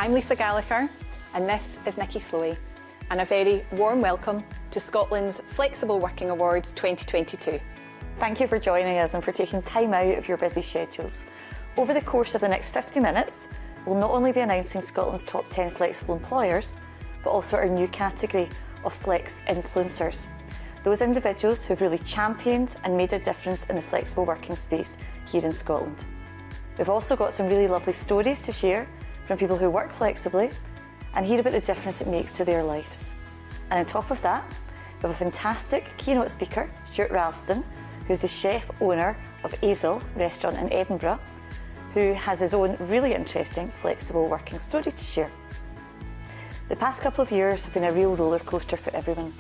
I'm Lisa Gallagher and this is Nikki Slowey, and a very warm welcome to Scotland's Flexible Working Awards 2022. Thank you for joining us and for taking time out of your busy schedules. Over the course of the next 50 minutes, we'll not only be announcing Scotland's top 10 flexible employers, but also our new category of Flex Influencers. Those individuals who've really championed and made a difference in the flexible working space here in Scotland. We've also got some really lovely stories to share from people who work flexibly and hear about the difference it makes to their lives. And on top of that, we have a fantastic keynote speaker, Stuart Ralston, who's the chef owner of Azel restaurant in Edinburgh, who has his own really interesting flexible working story to share. The past couple of years have been a real roller coaster for everyone,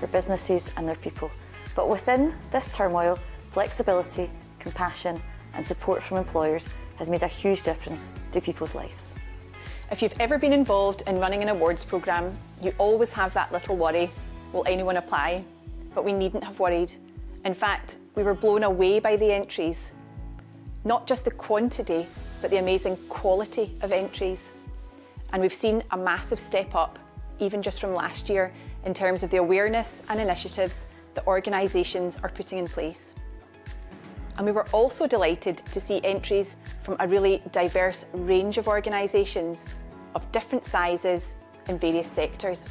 for businesses and their people. But within this turmoil, flexibility, compassion and support from employers has made a huge difference to people's lives. If you've ever been involved in running an awards programme, you always have that little worry, will anyone apply? But we needn't have worried. In fact, we were blown away by the entries. Not just the quantity, but the amazing quality of entries. And we've seen a massive step up, even just from last year, in terms of the awareness and initiatives that organisations are putting in place. And we were also delighted to see entries from a really diverse range of organisations of different sizes in various sectors.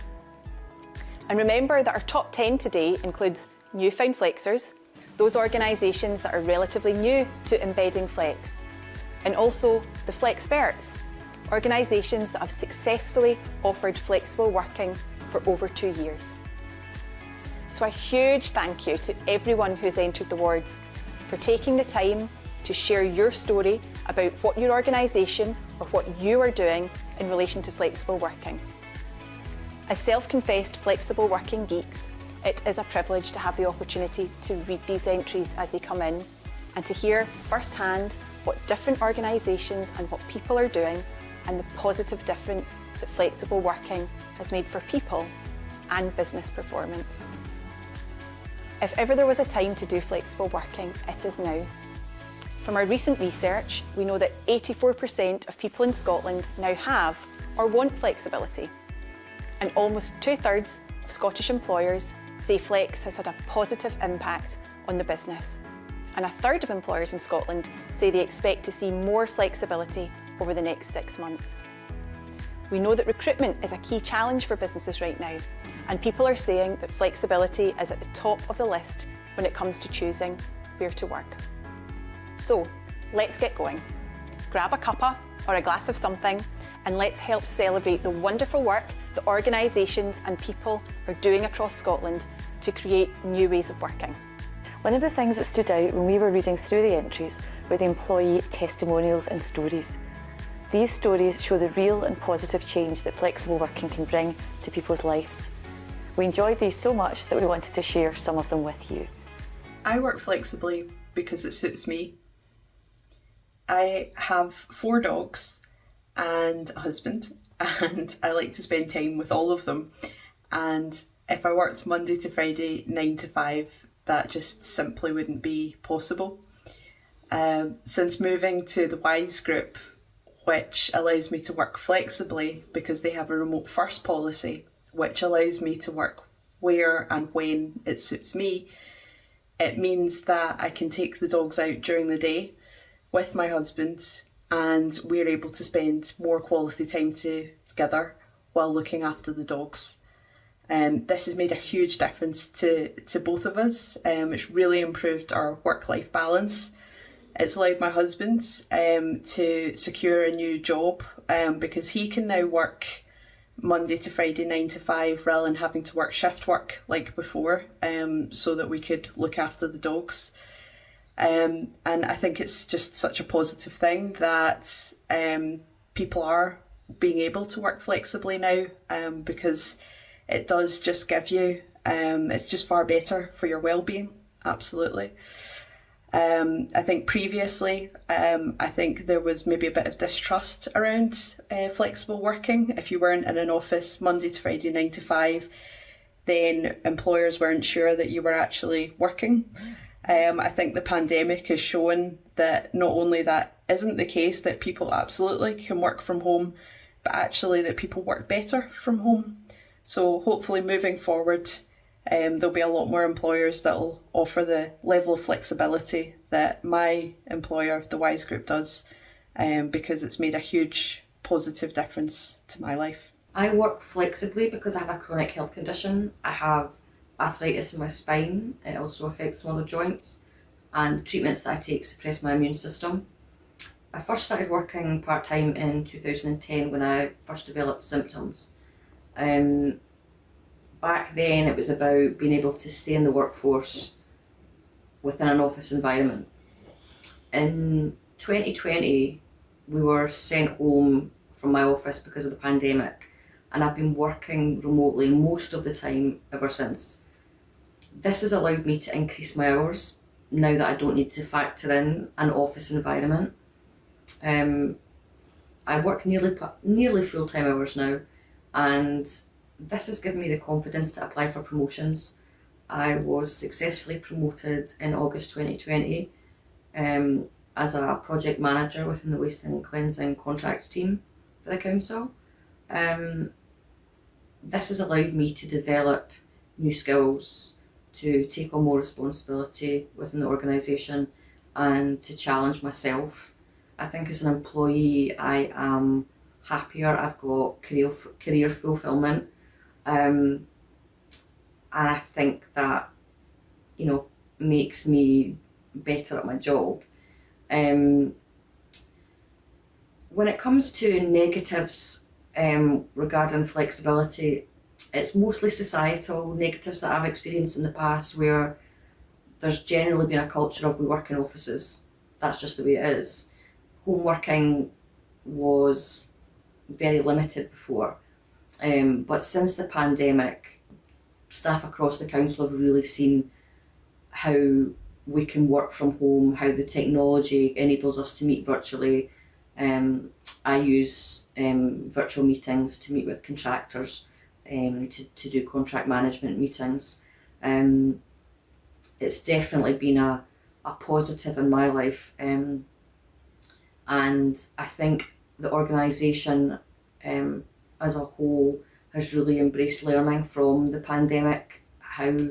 And remember that our top 10 today includes newfound flexers, those organisations that are relatively new to embedding flex, and also the flexperts, organisations that have successfully offered flexible working for over 2 years. So a huge thank you to everyone who's entered the awards for taking the time to share your story about what your organisation or what you are doing in relation to flexible working. As self-confessed flexible working geeks, it is a privilege to have the opportunity to read these entries as they come in and to hear firsthand what different organisations and what people are doing and the positive difference that flexible working has made for people and business performance. If ever there was a time to do flexible working, it is now. From our recent research, we know that 84% of people in Scotland now have or want flexibility. And almost 2/3 of Scottish employers say flex has had a positive impact on the business. And 1/3 of employers in Scotland say they expect to see more flexibility over the next 6 months. We know that recruitment is a key challenge for businesses right now, and people are saying that flexibility is at the top of the list when it comes to choosing where to work. So let's get going. Grab a cuppa or a glass of something and let's help celebrate the wonderful work that organisations and people are doing across Scotland to create new ways of working. One of the things that stood out when we were reading through the entries were the employee testimonials and stories. These stories show the real and positive change that flexible working can bring to people's lives. We enjoyed these so much that we wanted to share some of them with you. I work flexibly because it suits me. I have 4 dogs and a husband, and I like to spend time with all of them. And if I worked Monday to Friday, 9 to 5, that just simply wouldn't be possible. Since moving to the WISE group, which allows me to work flexibly because they have a remote first policy, which allows me to work where and when it suits me, it means that I can take the dogs out during the day with my husband and we're able to spend more quality time together while looking after the dogs. This has made a huge difference to both of us. It's really improved our work-life balance. It's allowed my husband to secure a new job because he can now work Monday to Friday 9 to 5 rather than having to work shift work like before, so that we could look after the dogs. And I think it's just such a positive thing that people are being able to work flexibly now, because it does just give you, it's just far better for your well-being, absolutely. I think previously, I think there was maybe a bit of distrust around flexible working. If you weren't in an office Monday to Friday 9 to 5, then employers weren't sure that you were actually working. I think the pandemic has shown that not only that isn't the case, that people absolutely can work from home, but actually that people work better from home. So hopefully moving forward, there'll be a lot more employers that'll offer the level of flexibility that my employer, the Wise Group, does, because it's made a huge positive difference to my life. I work flexibly because I have a chronic health condition. I have arthritis in my spine. It also affects some other joints, and treatments that I take suppress my immune system. I first started working part-time in 2010 when I first developed symptoms. Back then it was about being able to stay in the workforce within an office environment. In 2020 we were sent home from my office because of the pandemic, and I've been working remotely most of the time ever since. This has allowed me to increase my hours now that I don't need to factor in an office environment. I work nearly full-time hours now, and this has given me the confidence to apply for promotions. I was successfully promoted in August 2020 as a project manager within the Waste and Cleansing contracts team for the council. This has allowed me to develop new skills, to take on more responsibility within the organisation, and to challenge myself. I think as an employee I am happier, I've got career fulfilment, and I think that, you know, makes me better at my job. When it comes to negatives regarding flexibility, it's mostly societal negatives that I've experienced in the past, where there's generally been a culture of we work in offices. That's just the way it is. Home working was very limited before, but since the pandemic, staff across the council have really seen how we can work from home, how the technology enables us to meet virtually. I use virtual meetings to meet with contractors, to do contract management meetings. It's definitely been a positive in my life, and I think the organisation as a whole has really embraced learning from the pandemic, how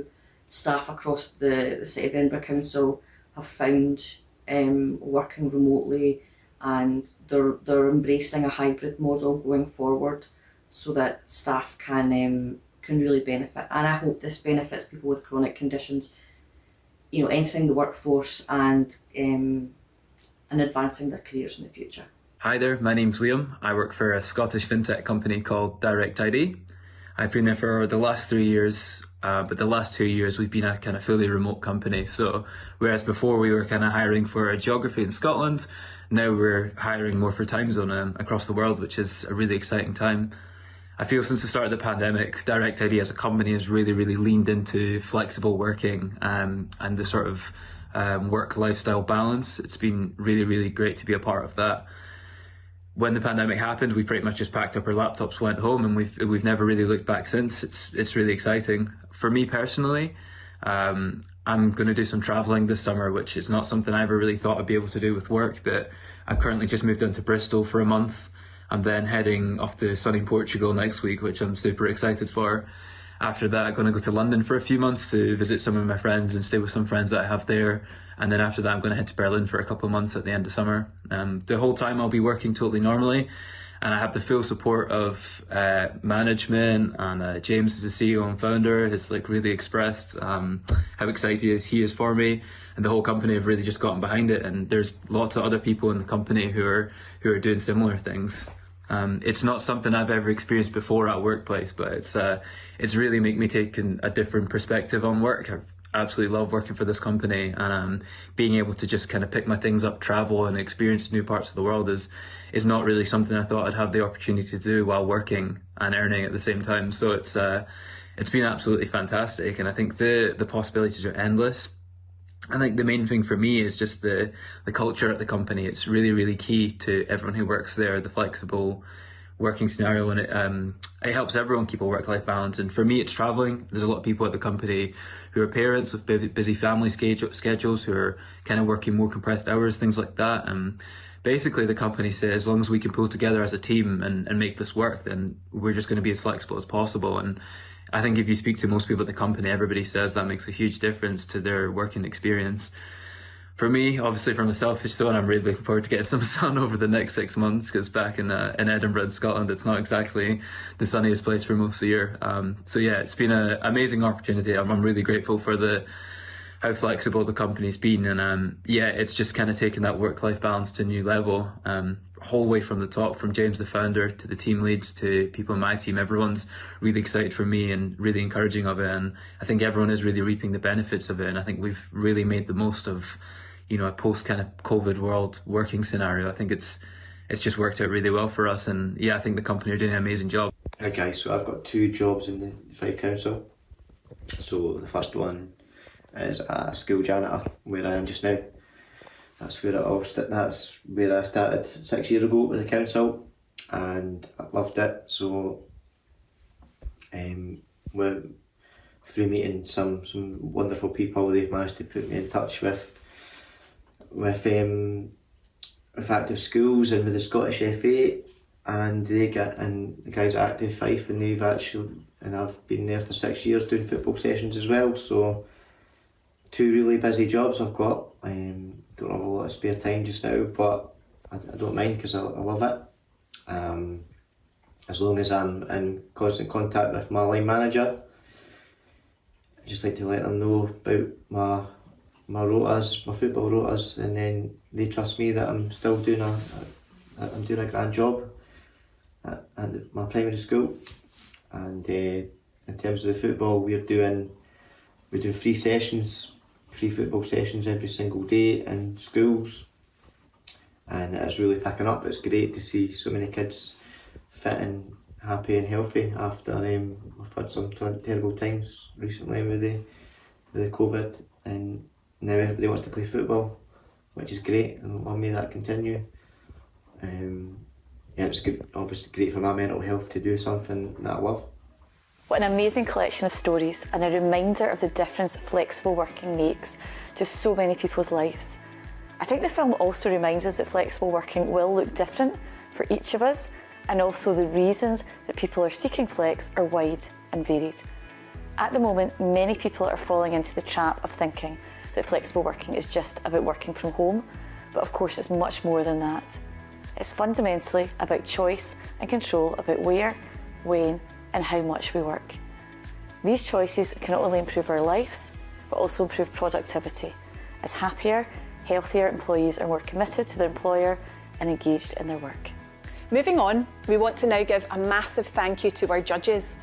staff across the City of Edinburgh Council have found working remotely, and they're embracing a hybrid model going forward so that staff can really benefit. And I hope this benefits people with chronic conditions, you know, entering the workforce and advancing their careers in the future. Hi there, my name's Liam. I work for a Scottish fintech company called Direct ID. I've been there for the last 3 years, but the last 2 years we've been a kind of fully remote company. So whereas before we were kind of hiring for geography in Scotland, now we're hiring more for time zone across the world, which is a really exciting time. I feel since the start of the pandemic, Direct ID as a company has really, really leaned into flexible working and the sort of work-lifestyle balance. It's been really, really great to be a part of that. When the pandemic happened, we pretty much just packed up our laptops, went home, and we've never really looked back since. It's really exciting. For me personally, I'm going to do some travelling this summer, which is not something I ever really thought I'd be able to do with work, but I've currently just moved down to Bristol for a month. I'm then heading off to sunny Portugal next week, which I'm super excited for. After that, I'm going to go to London for a few months to visit some of my friends and stay with some friends that I have there. And then after that, I'm going to head to Berlin for a couple of months at the end of summer. The whole time I'll be working totally normally, and I have the full support of management, and James is the CEO and founder has really expressed how excited he is for me, and the whole company have really just gotten behind it. And there's lots of other people in the company who are doing similar things. It's not something I've ever experienced before at a workplace, but it's really made me take a different perspective on work. I've absolutely love working for this company, and being able to just kind of pick my things up, travel and experience new parts of the world is not really something I thought I'd have the opportunity to do while working and earning at the same time. So it's been absolutely fantastic, and I think the possibilities are endless. I think the main thing for me is just the culture at the company. It's really, really key to everyone who works there, the flexible working scenario, and it helps everyone keep a work-life balance. And for me, it's traveling. There's a lot of people at the company who are parents with busy family schedules, who are kind of working more compressed hours, things like that. basically the company said as long as we can pull together as a team and make this work, then we're just going to be as flexible as possible. And I think if you speak to most people at the company, everybody says that makes a huge difference to their working experience. For me, obviously from a selfish zone, I'm really looking forward to getting some sun over the next 6 months, because back in Edinburgh, in Scotland, it's not exactly the sunniest place for most of the year. So yeah, it's been an amazing opportunity. I'm really grateful for how flexible the company's been, and yeah, it's just kind of taken that work-life balance to a new level, whole way from the top, from James the founder to the team leads to people in my team. Everyone's really excited for me and really encouraging of it, and I think everyone is really reaping the benefits of it, and I think we've really made the most of a post kind of COVID world working scenario. I think it's just worked out really well for us, and yeah, I think the company are doing an amazing job. Hi guys, so I've got 2 jobs in the Fife Council. So the first one is a school janitor, where I am just now. That's where I started 6 years ago with the council, and I loved it. So through meeting some wonderful people, they've managed to put me in touch with active schools and with the Scottish FA, and the guys at Active Fife, and I've been there for 6 years doing football sessions as well. So 2 really busy jobs I've got. Don't have a lot of spare time just now, but I don't mind, because I love it. As long as I'm in constant contact with my line manager, I just like to let them know about my rotas, my football rotas, and then they trust me that I'm still doing a grand job at my primary school. And in terms of the football, we're doing 3 sessions, 3 football sessions every single day in schools, and it's really picking up. It's great to see so many kids fit and happy and healthy after we've had some terrible times recently with the COVID, and now everybody wants to play football, which is great, and long may that continue. Yeah, it's good, obviously great for my mental health to do something that I love. What an amazing collection of stories, and a reminder of the difference flexible working makes to so many people's lives. I think the film also reminds us that flexible working will look different for each of us, and also the reasons that people are seeking flex are wide and varied. At the moment, many people are falling into the trap of thinking that flexible working is just about working from home, but of course it's much more than that. It's fundamentally about choice and control about where, when, and how much we work. These choices can not only improve our lives, but also improve productivity, as happier, healthier employees are more committed to their employer and engaged in their work. Moving on, we want to now give a massive thank you to our judges.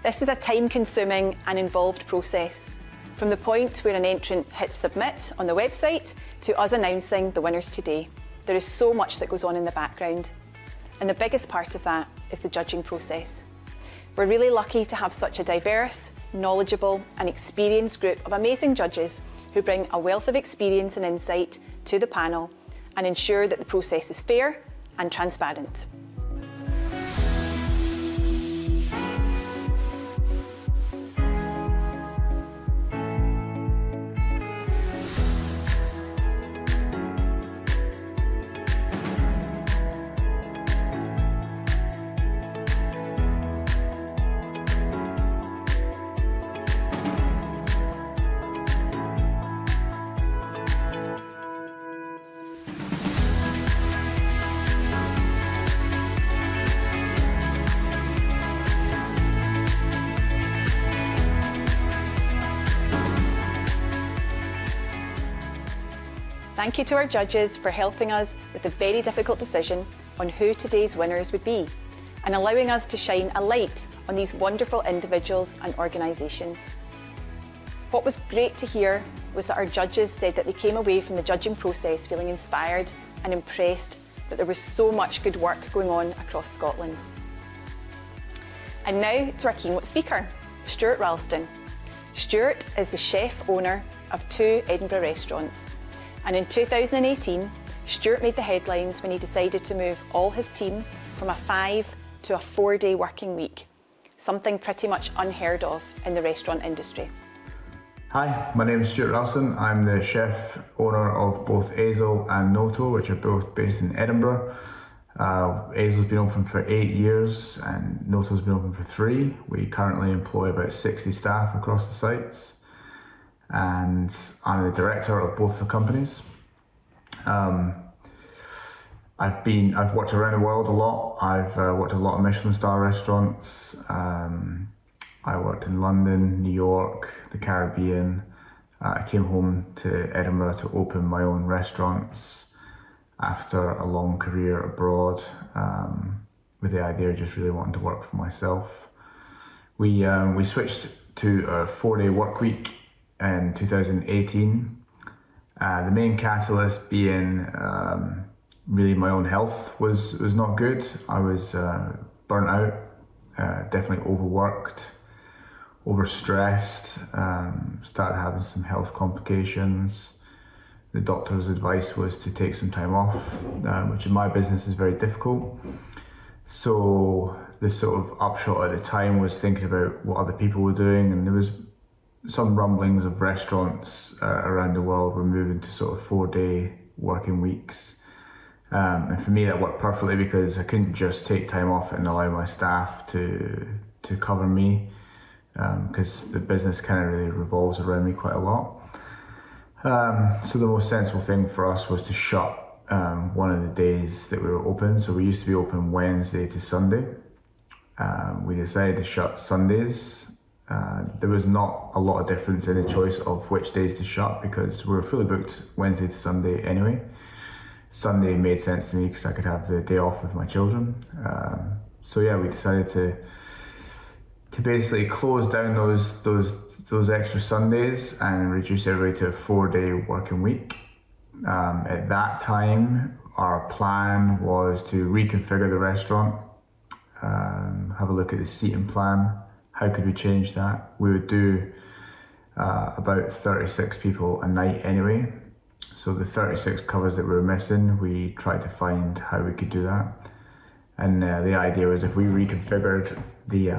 This is a time-consuming and involved process, from the point where an entrant hits submit on the website to us announcing the winners today. There is so much that goes on in the background, and the biggest part of that is the judging process. We're really lucky to have such a diverse, knowledgeable and experienced group of amazing judges who bring a wealth of experience and insight to the panel and ensure that the process is fair and transparent. Thank you to our judges for helping us with the very difficult decision on who today's winners would be, and allowing us to shine a light on these wonderful individuals and organisations. What was great to hear was that our judges said that they came away from the judging process feeling inspired and impressed that there was so much good work going on across Scotland. And now to our keynote speaker, Stuart Ralston. Stuart is the chef owner of 2 Edinburgh restaurants. And in 2018, Stuart made the headlines when he decided to move all his team from a 5 to a 4-day working week, something pretty much unheard of in the restaurant industry. Hi, my name is Stuart Ralston. I'm the chef owner of both Azel and Noto, which are both based in Edinburgh. Azel's been open for 8 years and Noto's been open for 3. We currently employ about 60 staff across the sites, and I'm the director of both the companies. I've worked around the world a lot. I've worked at a lot of Michelin star restaurants. I worked in London, New York, the Caribbean. I came home to Edinburgh to open my own restaurants after a long career abroad, with the idea of just really wanting to work for myself. We switched to a 4-day work week in 2018. The main catalyst being really my own health was not good. I was burnt out, definitely overworked, overstressed, started having some health complications. The doctor's advice was to take some time off, which in my business is very difficult. So the sort of upshot at the time was thinking about what other people were doing, and there was some rumblings of restaurants around the world were moving to sort of 4-day working weeks. And for me that worked perfectly because I couldn't just take time off and allow my staff to cover me, because the business kind of really revolves around me quite a lot. So the most sensible thing for us was to shut one of the days that we were open. So we used to be open Wednesday to Sunday. We decided to shut Sundays. There was not a lot of difference in the choice of which days to shut because we were fully booked Wednesday to Sunday anyway. Sunday made sense to me because I could have the day off with my children. So yeah, we decided to basically close down those extra Sundays and reduce everybody to a 4-day working week. At that time, our plan was to reconfigure the restaurant, have a look at the seating plan. How could we change that? We would do about 36 people a night anyway. So the 36 covers that we were missing, we tried to find how we could do that. And the idea was if we reconfigured the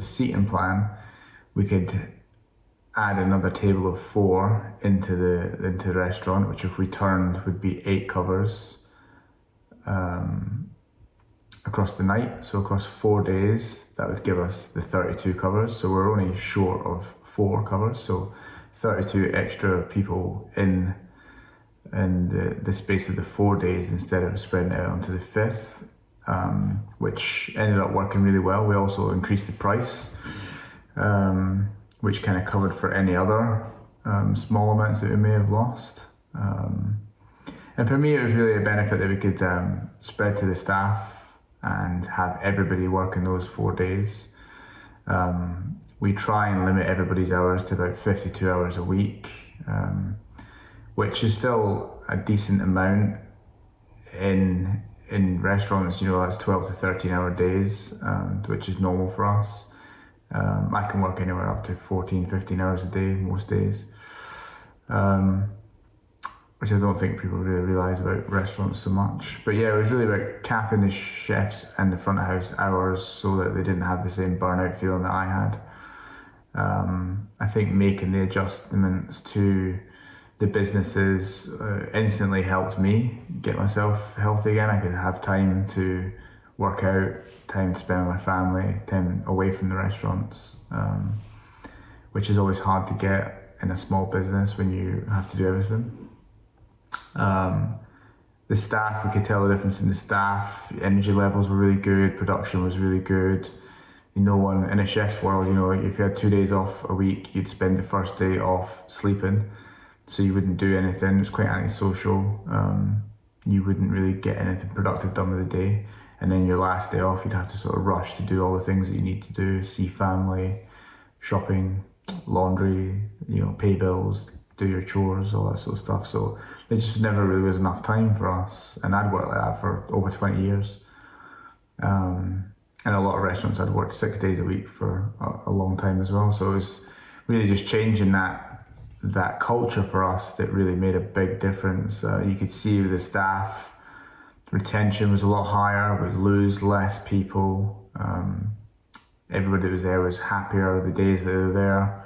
seating plan, we could add another table of 4 into the restaurant, which if we turned would be 8 covers across the night. So across 4 days, that would give us the 32 covers. So we're only short of 4 covers. So 32 extra people in the space of the 4 days instead of spreading it out onto the 5th, which ended up working really well. We also increased the price, which kind of covered for any other small amounts that we may have lost. And for me, it was really a benefit that we could spread to the staff and have everybody working those 4 days. We try and limit everybody's hours to about 52 hours a week, which is still a decent amount in restaurants. You know, that's 12 to 13 hour days, which is normal for us. I can work anywhere up to 14, 15 hours a day most days, which I don't think people really realise about restaurants so much. But yeah, it was really about capping the chefs and the front of house hours so that they didn't have the same burnout feeling that I had. I think making the adjustments to the businesses instantly helped me get myself healthy again. I could have time to work out, time to spend with my family, time away from the restaurants, which is always hard to get in a small business when you have to do everything. The staff, we could tell the difference in the staff. Energy levels were really good, production was really good. No one in a chef's world, you know, if you had 2 days off a week, you'd spend the first day off sleeping, so you wouldn't do anything. It's quite antisocial. You wouldn't really get anything productive done with the day, and then your last day off, you'd have to sort of rush to do all the things that you need to do: see family, shopping, laundry, you know, pay bills, do your chores, all that sort of stuff. So there just never really was enough time for us, and I'd worked like that for over 20 years. And a lot of restaurants I'd worked 6 days a week for a long time as well. So it was really just changing that culture for us that really made a big difference. You could see the staff retention was a lot higher. We'd lose less people. Everybody that was there was happier the days that they were there.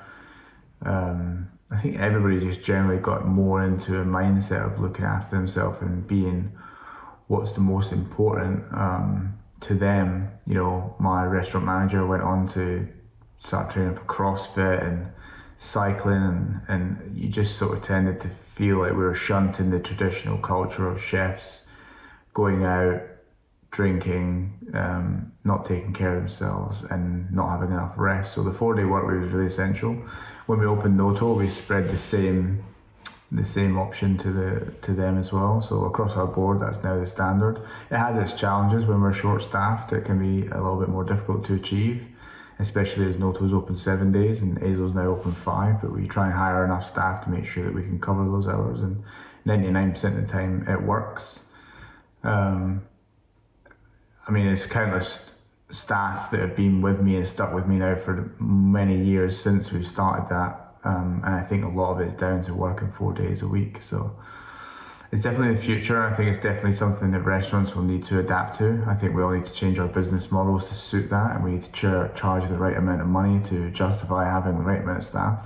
I think everybody just generally got more into a mindset of looking after themselves and being what's the most important to them. You know, my restaurant manager went on to start training for CrossFit and cycling, and you just sort of tended to feel like we were shunting the traditional culture of chefs going out, drinking, not taking care of themselves and not having enough rest. So the 4-day work week was really essential. When we opened Noto, we spread the same option to them as well. So across our board, that's now the standard. It has its challenges. When we're short-staffed, it can be a little bit more difficult to achieve, especially as Noto's open 7 days and Azo's now open 5, but we try and hire enough staff to make sure that we can cover those hours, and 99% of the time it works. I mean, it's countless staff that have been with me and stuck with me now for many years since we've started that, and I think a lot of it's down to working 4 days a week. So it's definitely the future. I think it's definitely something that restaurants will need to adapt to. I think we all need to change our business models to suit that, and we need to charge the right amount of money to justify having the right amount of staff,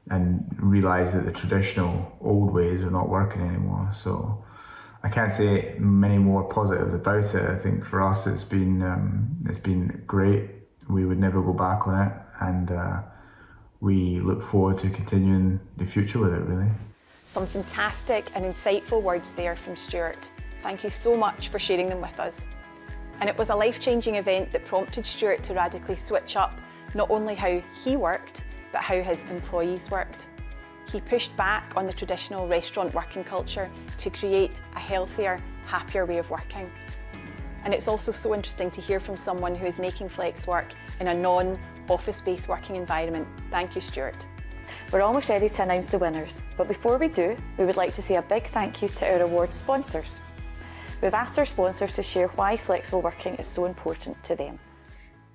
and realise that the traditional old ways are not working anymore. So I can't say many more positives about it. I think for us it's been great. We would never go back on it, and we look forward to continuing the future with it, really. Some fantastic and insightful words there from Stuart. Thank you so much for sharing them with us. And it was a life-changing event that prompted Stuart to radically switch up not only how he worked, but how his employees worked. He pushed back on the traditional restaurant working culture to create a healthier, happier way of working. And it's also so interesting to hear from someone who is making flex work in a non-office-based working environment. Thank you, Stuart. We're almost ready to announce the winners, but before we do, we would like to say a big thank you to our award sponsors. We've asked our sponsors to share why flexible working is so important to them.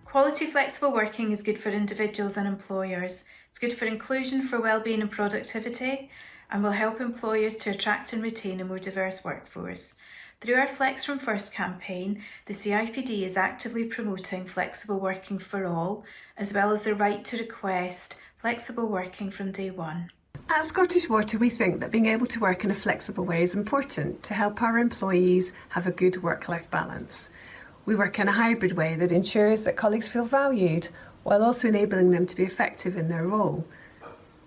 Quality flexible working is good for individuals and employers. It's good for inclusion, for wellbeing and productivity, and will help employers to attract and retain a more diverse workforce. Through our Flex From First campaign, the CIPD is actively promoting flexible working for all, as well as the right to request flexible working from day one. At Scottish Water, we think that being able to work in a flexible way is important to help our employees have a good work-life balance. We work in a hybrid way that ensures that colleagues feel valued while also enabling them to be effective in their role.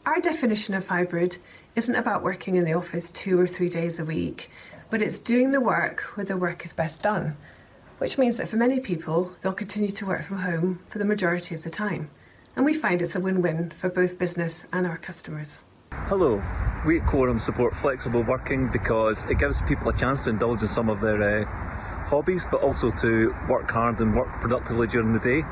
Our definition of hybrid isn't about working in the office 2 or 3 days a week, but it's doing the work where the work is best done, which means that for many people, they'll continue to work from home for the majority of the time. And we find it's a win-win for both business and our customers. Hello, we at Quorum support flexible working because it gives people a chance to indulge in some of their hobbies, but also to work hard and work productively during the day.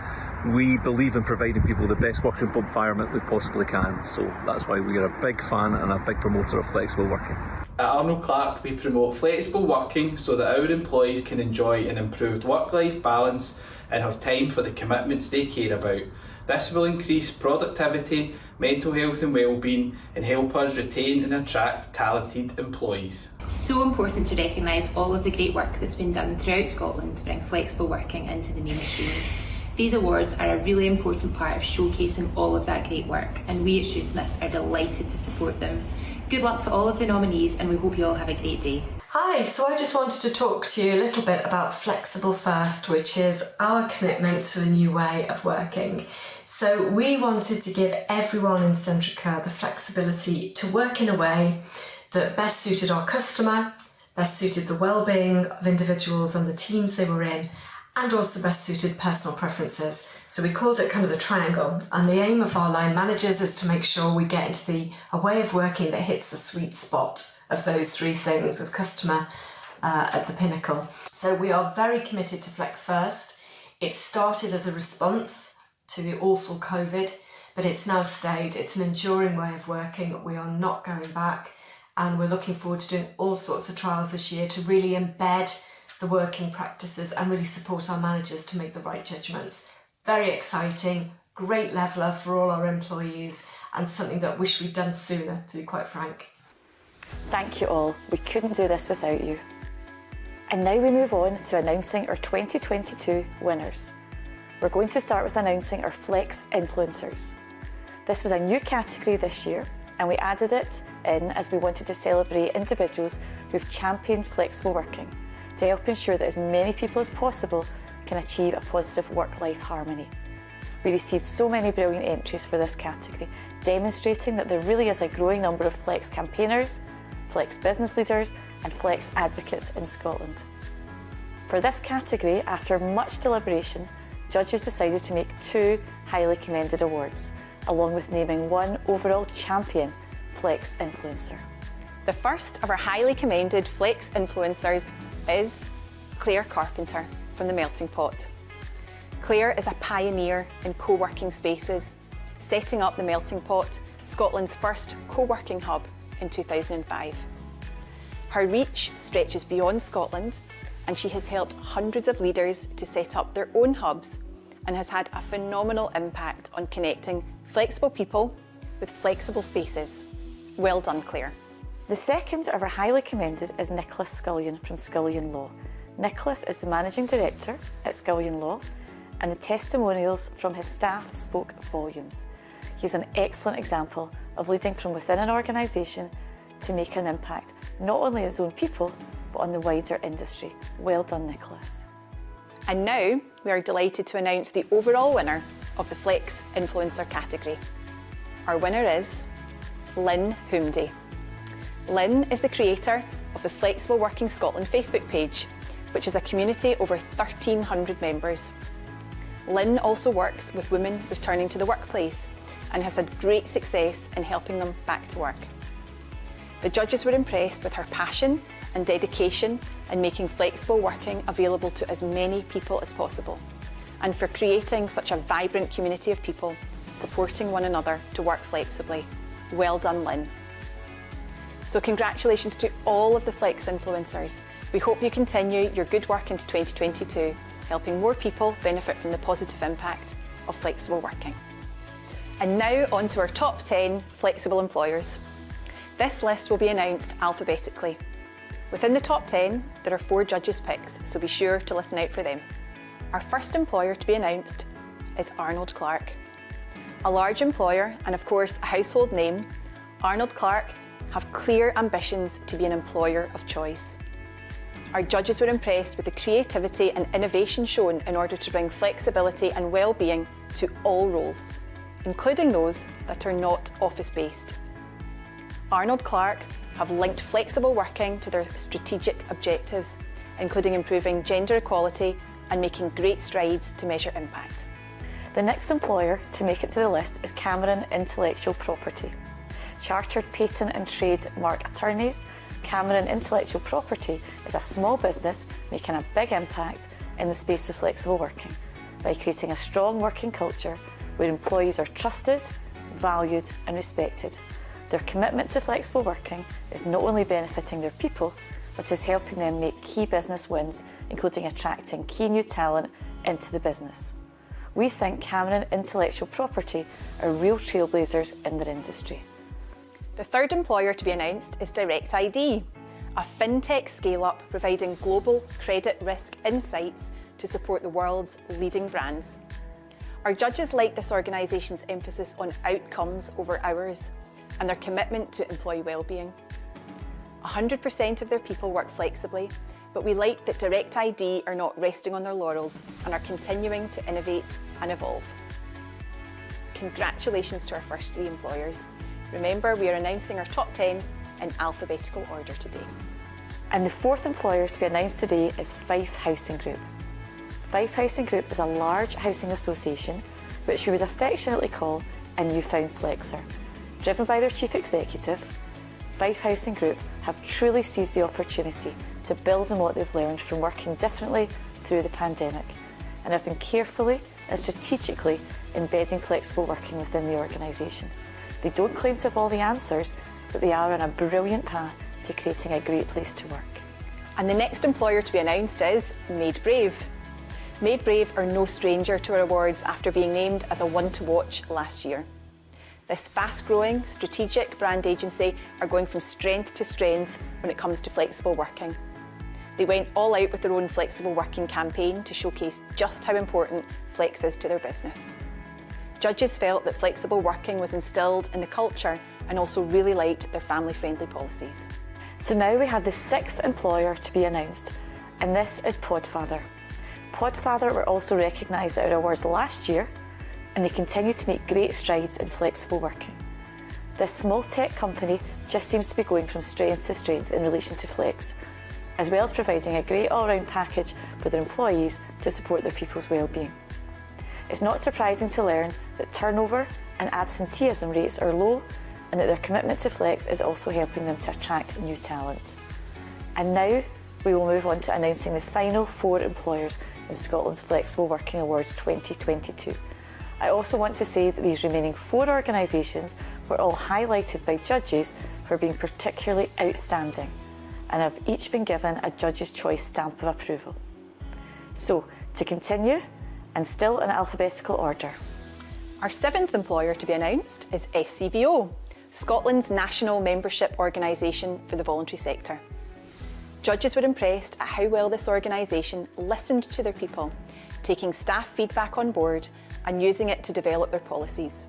We believe in providing people the best working environment we possibly can, so that's why we are a big fan and a big promoter of flexible working. At Arnold Clark, we promote flexible working so that our employees can enjoy an improved work-life balance and have time for the commitments they care about. This will increase productivity, mental health and wellbeing, and help us retain and attract talented employees. It's so important to recognise all of the great work that's been done throughout Scotland to bring flexible working into the mainstream. These awards are a really important part of showcasing all of that great work, and we at Shootmist are delighted to support them. Good luck to all of the nominees, and we hope you all have a great day. Hi, so I just wanted to talk to you a little bit about Flexible First, which is our commitment to a new way of working. So we wanted to give everyone in Centrica the flexibility to work in a way that best suited our customer, best suited the well-being of individuals and the teams they were in, and also best suited personal preferences. So we called it kind of the triangle, and the aim of our line managers is to make sure we get into a way of working that hits the sweet spot of those 3 things, with customer at the pinnacle. So we are very committed to Flex First. It started as a response to the awful COVID, but it's now stayed. It's an enduring way of working. We are not going back, and we're looking forward to doing all sorts of trials this year to really embed the working practices and really support our managers to make the right judgments. Very exciting, great leveller for all our employees, and something that I wish we'd done sooner, to be quite frank. Thank you all. We couldn't do this without you. And now we move on to announcing our 2022 winners. We're going to start with announcing our Flex Influencers. This was a new category this year, and we added it in as we wanted to celebrate individuals who've championed flexible working to help ensure that as many people as possible can achieve a positive work-life harmony. We received so many brilliant entries for this category, demonstrating that there really is a growing number of flex campaigners, flex business leaders and flex advocates in Scotland. For this category, after much deliberation, judges decided to make 2 highly commended awards, along with naming 1 overall champion flex influencer. The first of our highly commended flex influencers is Claire Carpenter from The Melting Pot. Claire is a pioneer in co-working spaces, setting up The Melting Pot, Scotland's first co-working hub in 2005. Her reach stretches beyond Scotland, and she has helped hundreds of leaders to set up their own hubs and has had a phenomenal impact on connecting flexible people with flexible spaces. Well done, Claire. The second of our highly commended is Nicholas Scullion from Scullion Law. Nicholas is the Managing Director at Scullion Law, and the testimonials from his staff spoke volumes. He's an excellent example of leading from within an organisation to make an impact, not only his own people, but on the wider industry. Well done, Nicholas. And now we are delighted to announce the overall winner of the Flex Influencer category. Our winner is Lynn Hoomday. Lynn is the creator of the Flexible Working Scotland Facebook page, which is a community over 1,300 members. Lynn also works with women returning to the workplace and has had great success in helping them back to work. The judges were impressed with her passion and dedication in making flexible working available to as many people as possible, and for creating such a vibrant community of people supporting one another to work flexibly. Well done, Lynn. So congratulations to all of the Flex influencers. We hope you continue your good work into 2022, helping more people benefit from the positive impact of flexible working. And now on to our top 10 flexible employers. This list will be announced alphabetically. Within the top 10, there are 4 judges' picks, so be sure to listen out for them. Our first employer to be announced is Arnold Clark. A large employer and of course a household name, Arnold Clark have clear ambitions to be an employer of choice. Our judges were impressed with the creativity and innovation shown in order to bring flexibility and well-being to all roles, including those that are not office-based. Arnold Clark have linked flexible working to their strategic objectives, including improving gender equality and making great strides to measure impact. The next employer to make it to the list is Cameron Intellectual Property. Chartered Patent and Trademark Attorneys, Cameron Intellectual Property is a small business making a big impact in the space of flexible working by creating a strong working culture where employees are trusted, valued and respected. Their commitment to flexible working is not only benefiting their people, but is helping them make key business wins, including attracting key new talent into the business. We think Cameron Intellectual Property are real trailblazers in their industry. The third employer to be announced is Direct ID, a fintech scale-up providing global credit risk insights to support the world's leading brands. Our judges like this organisation's emphasis on outcomes over hours and their commitment to employee wellbeing. 100% of their people work flexibly, but we like that Direct ID are not resting on their laurels and are continuing to innovate and evolve. Congratulations to our first 3 employers. Remember, we are announcing our top 10 in alphabetical order today. And the fourth employer to be announced today is Fife Housing Group. Fife Housing Group is a large housing association, which we would affectionately call a newfound flexer. Driven by their chief executive, Fife Housing Group have truly seized the opportunity to build on what they've learned from working differently through the pandemic, and have been carefully and strategically embedding flexible working within the organisation. They don't claim to have all the answers, but they are on a brilliant path to creating a great place to work. And the next employer to be announced is Made Brave. Made Brave are no stranger to our awards after being named as a one to watch last year. This fast-growing, strategic brand agency are going from strength to strength when it comes to flexible working. They went all out with their own flexible working campaign to showcase just how important flex is to their business. Judges felt that flexible working was instilled in the culture and also really liked their family-friendly policies. So now we have the 6th employer to be announced, and this is Podfather. Podfather were also recognised at our awards last year, and they continue to make great strides in flexible working. This small tech company just seems to be going from strength to strength in relation to flex, as well as providing a great all-round package for their employees to support their people's well-being. It's not surprising to learn that turnover and absenteeism rates are low, and that their commitment to flex is also helping them to attract new talent. And now we will move on to announcing the final 4 employers in Scotland's Flexible Working Award 2022. I also want to say that these remaining 4 organisations were all highlighted by judges for being particularly outstanding and have each been given a Judge's Choice stamp of approval. So, to continue, and still in alphabetical order. Our 7th employer to be announced is SCVO, Scotland's national membership organisation for the voluntary sector. Judges were impressed at how well this organisation listened to their people, taking staff feedback on board and using it to develop their policies.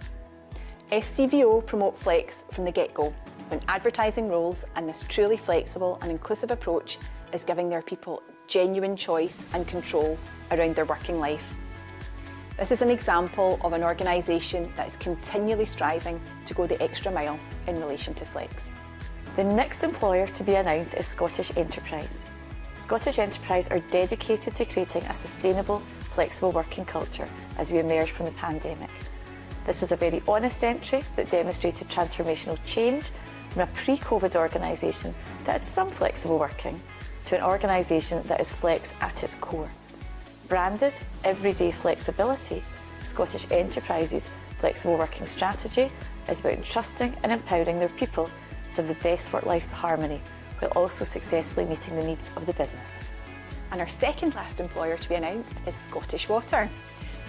SCVO promote flex from the get-go when advertising roles, and this truly flexible and inclusive approach is giving their people genuine choice and control around their working life. This is an example of an organisation that is continually striving to go the extra mile in relation to flex. The next employer to be announced is Scottish Enterprise. Scottish Enterprise are dedicated to creating a sustainable, flexible working culture as we emerge from the pandemic. This was a very honest entry that demonstrated transformational change from a pre-COVID organisation that had some flexible working to an organisation that is flex at its core. Branded everyday flexibility, Scottish Enterprise's flexible working strategy is about entrusting and empowering their people to have the best work-life harmony while also successfully meeting the needs of the business. And our second last employer to be announced is Scottish Water.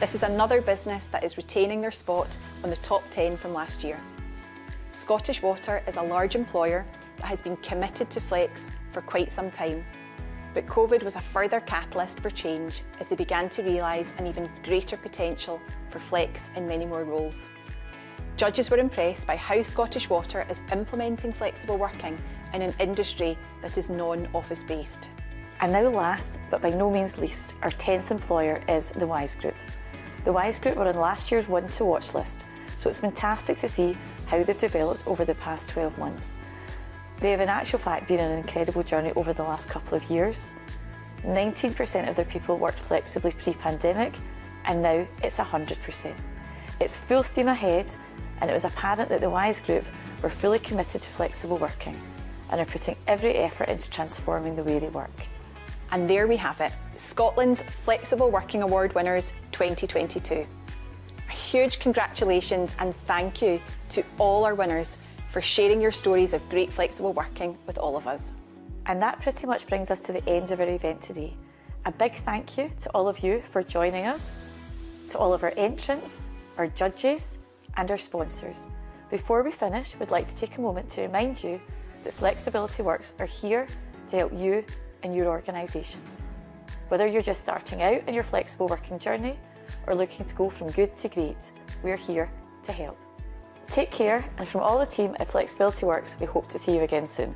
This is another business that is retaining their spot on the top 10 from last year. Scottish Water is a large employer that has been committed to flex for quite some time. But COVID was a further catalyst for change as they began to realise an even greater potential for flex in many more roles. Judges were impressed by how Scottish Water is implementing flexible working in an industry that is non-office based. And now last, but by no means least, our 10th employer is the Wise Group. The Wise Group were on last year's One to Watch list, so it's fantastic to see how they've developed over the past 12 months. They have in actual fact been on an incredible journey over the last couple of years. 19% of their people worked flexibly pre-pandemic, and now it's 100%. It's full steam ahead, and it was apparent that the Wise Group were fully committed to flexible working and are putting every effort into transforming the way they work. And there we have it, Scotland's Flexible Working Award winners 2022. A huge congratulations and thank you to all our winners for sharing your stories of great flexible working with all of us. And that pretty much brings us to the end of our event today. A big thank you to all of you for joining us, to all of our entrants, our judges and our sponsors. Before we finish, we'd like to take a moment to remind you that Flexibility Works are here to help you and your organisation. Whether you're just starting out in your flexible working journey or looking to go from good to great, we're here to help. Take care, and from all the team at Flexibility Works, we hope to see you again soon.